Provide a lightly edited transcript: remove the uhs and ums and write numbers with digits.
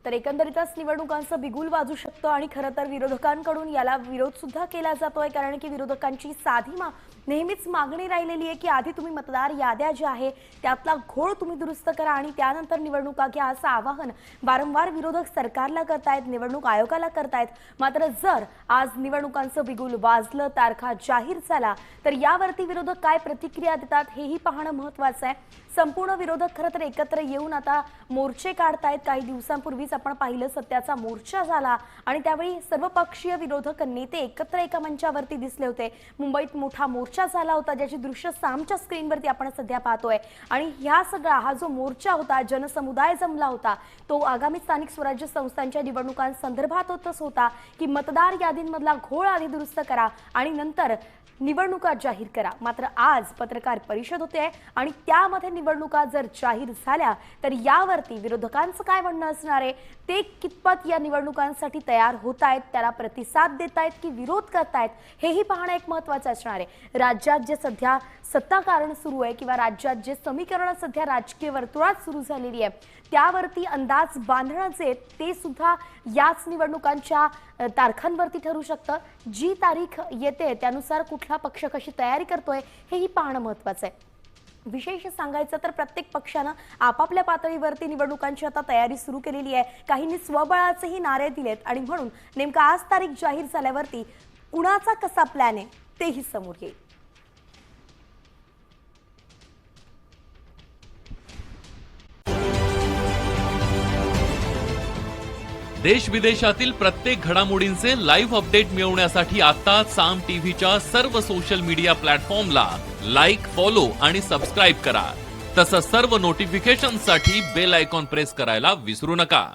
तर एकंदरीतच निवडणुकांचं बिगुल वाजू शकतं आणि खरं तर विरोधकांकडून याला विरोध सुद्धा केला जातोय, कारण की विरोधकांची नेहमीच मागणी राहिलेली आहे की आधी तुम्ही मतदार याद्या ज्या आहे त्यातला घोळ तुम्ही दुरुस्त करा आणि त्यानंतर निवडणुका घ्या, असं आवाहन वारंवार विरोधक सरकारला करतायत, निवडणूक आयोगाला करतायत। मात्र जर आज निवडणुकांचं बिगुल वाजलं, तारखा जाहीर झाला, तर यावरती विरोधक काय प्रतिक्रिया देतात हेही पाहणं महत्त्वाचं आहे। संपूर्ण विरोधक खरं तर एकत्र येऊन आता मोर्चे काढतायत। काही दिवसांपूर्वीच आपण पाहिलं सत्याचा मोर्चा झाला आणि त्यावेळी सर्वपक्षीय विरोधक नेते एकत्र एका मंचावरती दिसले होते। मुंबईत मोठा मोर्चा झाला होता, ज्याची दृश्य सामच्या स्क्रीनवरती आपण सध्या पाहतोय आणि हा जो मोर्चा होता, जनसमुदाय जमला होता, तो आगामी स्थानिक स्वराज्य संस्थांच्या निवडणुकांसंदर्भातच होता की मतदार यादींमधला घोळ आधी दुरुस्त करा आणि नंतर निवडणुका जाहीर करा। मात्र आज पत्रकार परिषद होते आणि त्यामध्ये निवडणुका जर जाहीर झाल्या तर यावरती विरोधकांचं काय म्हणणं असणार आहे, ते कितपत या निवडणुकांसाठी तयार होत आहेत, त्याला प्रतिसाद देत आहेत की विरोध करतायत, हेही पाहणं एक महत्त्वाचं असणार आहे। राज्यात जे सध्या सत्ताकारण सुरू आहे किंवा राज्यात जे समीकरण सध्या राजकीय वर्तुळात सुरू झालेली आहे, त्यावरती अंदाज बांधणं जे ते सुद्धा याच निवडणुकांच्या तारखांवरती ठरू शकतं। जी तारीख येते त्यानुसार कुठला पक्ष कशी तयारी करतोय हेही पाहणं महत्त्वाचं आहे। विशेष सांगायचं तर प्रत्येक पक्षानं आपापल्या पातळीवरती निवडणुकांची आता तयारी सुरू केलेली आहे। काहींनी स्वबळाचेही नारे दिलेत आणि म्हणून नेमका आज तारीख जाहीर झाल्यावरती कुणाचा कसा प्लॅन आहे तेही समोर येईल। देश विदेशातील प्रत्येक घडामोडींचे लाईव्ह अपडेट मिळवण्यासाठी आता साम टीव्हीच्या सर्व सोशल मीडिया प्लॅटफॉर्मला लाईक, फॉलो आणि सबस्क्राईब करा। तसंच सर्व नोटिफिकेशनसाठी बेल आयकॉन प्रेस करायला विसरू नका।